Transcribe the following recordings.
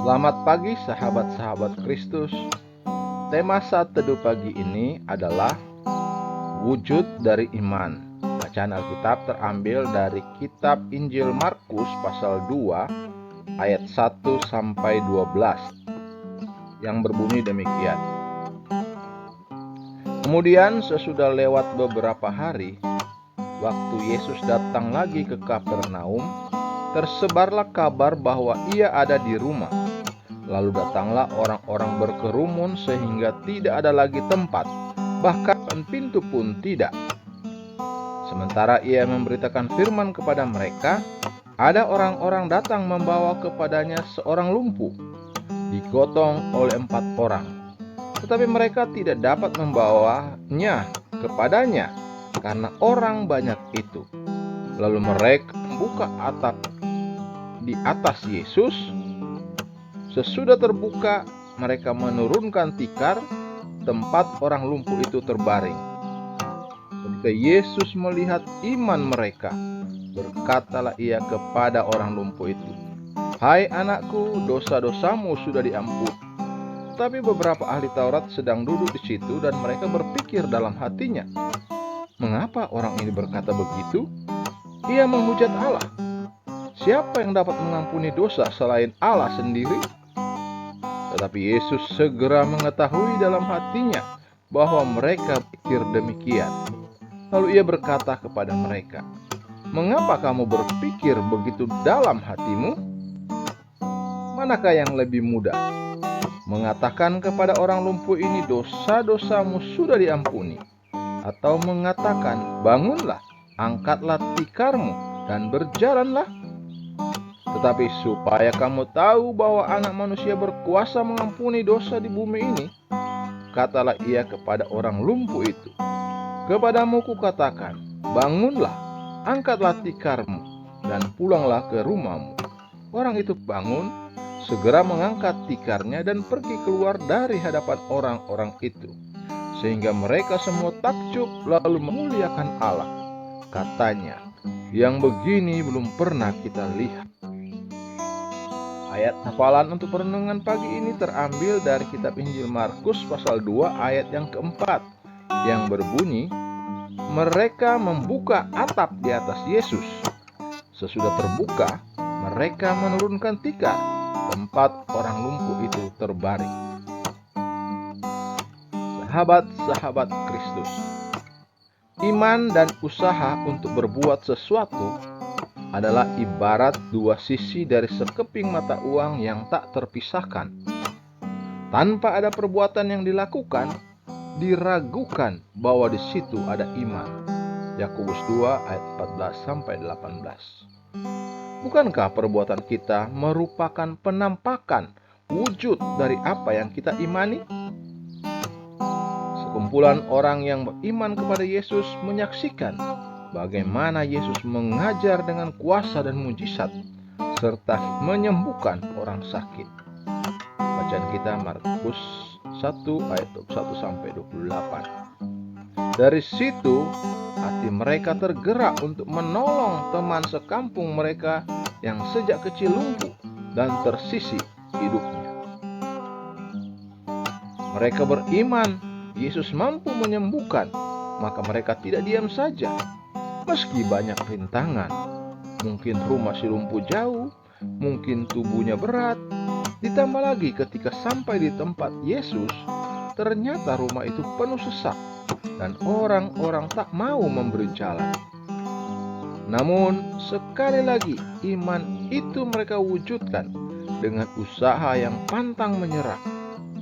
Selamat pagi sahabat-sahabat Kristus. Tema saat teduh pagi ini adalah wujud dari iman. Bacaan Alkitab terambil dari kitab Injil Markus pasal 2 ayat 1 sampai 12 yang berbunyi demikian. Kemudian sesudah lewat beberapa hari, waktu Yesus datang lagi ke Kapernaum, tersebarlah kabar bahwa ia ada di rumah. Lalu datanglah orang-orang berkerumun sehingga tidak ada lagi tempat, bahkan pintu pun tidak. Sementara ia memberitakan firman kepada mereka, ada orang-orang datang membawa kepadanya seorang lumpuh, digotong oleh 4 orang. Tetapi mereka tidak dapat membawanya kepadanya karena orang banyak itu. Lalu mereka membuka atap di atas Yesus. Sesudah terbuka, mereka menurunkan tikar tempat orang lumpuh itu terbaring. Ketika Yesus melihat iman mereka, berkatalah ia kepada orang lumpuh itu, "Hai anakku, dosa-dosamu sudah diampuni." Tapi beberapa ahli Taurat sedang duduk di situ dan mereka berpikir dalam hatinya, "Mengapa orang ini berkata begitu? Ia menghujat Allah. Siapa yang dapat mengampuni dosa selain Allah sendiri?" Tetapi Yesus segera mengetahui dalam hatinya bahwa mereka pikir demikian. Lalu ia berkata kepada mereka, "Mengapa kamu berpikir begitu dalam hatimu? Manakah yang lebih mudah? Mengatakan kepada orang lumpuh ini, 'Dosa-dosamu sudah diampuni,' atau mengatakan, 'Bangunlah, angkatlah tikarmu dan berjalanlah'? Tetapi supaya kamu tahu bahwa Anak Manusia berkuasa mengampuni dosa di bumi ini," katalah ia kepada orang lumpuh itu, "Kepadamu kukatakan, bangunlah, angkatlah tikarmu, dan pulanglah ke rumahmu." Orang itu bangun, segera mengangkat tikarnya dan pergi keluar dari hadapan orang-orang itu, sehingga mereka semua takjub lalu memuliakan Allah. Katanya, "Yang begini belum pernah kita lihat." Ayat hafalan untuk perenungan pagi ini terambil dari kitab Injil Markus pasal 2 ayat yang keempat, yang berbunyi, mereka membuka atap di atas Yesus. Sesudah terbuka, mereka menurunkan tikar tempat orang lumpuh itu terbaring. Sahabat-sahabat Kristus, iman dan usaha untuk berbuat sesuatu adalah ibarat dua sisi dari sekeping mata uang yang tak terpisahkan. Tanpa ada perbuatan yang dilakukan, diragukan bahwa di situ ada iman. Yakobus 2 ayat 14 sampai 18. Bukankah perbuatan kita merupakan penampakan wujud dari apa yang kita imani? Sekumpulan orang yang beriman kepada Yesus menyaksikan bagaimana Yesus mengajar dengan kuasa dan mujizat, serta menyembuhkan orang sakit. Bacaan kita Markus 1 ayat 21 sampai 28. Dari situ, hati mereka tergerak untuk menolong teman sekampung mereka yang sejak kecil lumpuh dan tersisih hidupnya. Mereka beriman Yesus mampu menyembuhkan, maka mereka tidak diam saja. Meski banyak rintangan, mungkin rumah si lumpuh jauh, mungkin tubuhnya berat, ditambah lagi ketika sampai di tempat Yesus, ternyata rumah itu penuh sesak dan orang-orang tak mau memberi jalan. Namun sekali lagi iman itu mereka wujudkan dengan usaha yang pantang menyerah.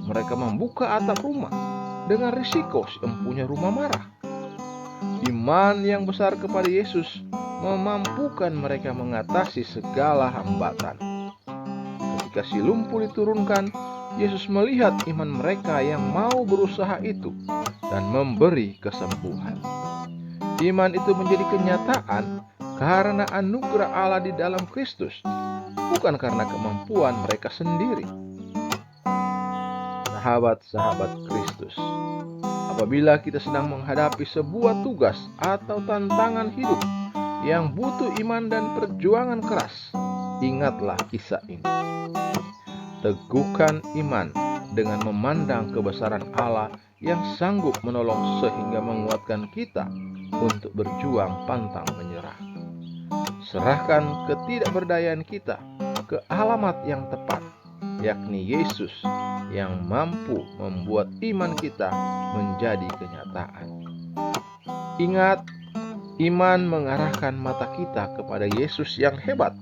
Mereka membuka atap rumah dengan risiko si empunya rumah marah. Iman yang besar kepada Yesus memampukan mereka mengatasi segala hambatan. Ketika si lumpuh diturunkan, Yesus melihat iman mereka yang mau berusaha itu dan memberi kesembuhan. Iman itu menjadi kenyataan karena anugerah Allah di dalam Kristus, bukan karena kemampuan mereka sendiri. Sahabat-sahabat Kristus, apabila kita sedang menghadapi sebuah tugas atau tantangan hidup yang butuh iman dan perjuangan keras, ingatlah kisah ini. Teguhkan iman dengan memandang kebesaran Allah yang sanggup menolong sehingga menguatkan kita untuk berjuang pantang menyerah. Serahkan ketidakberdayaan kita ke alamat yang tepat, yakni Yesus yang mampu membuat iman kita menjadi kenyataan. Ingat, iman mengarahkan mata kita kepada Yesus yang hebat,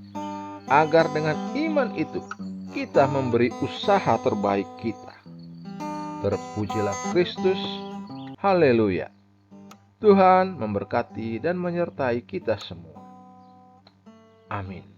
agar dengan iman itu kita memberi usaha terbaik kita. Terpujilah Kristus. Haleluya. Tuhan memberkati dan menyertai kita semua. Amin.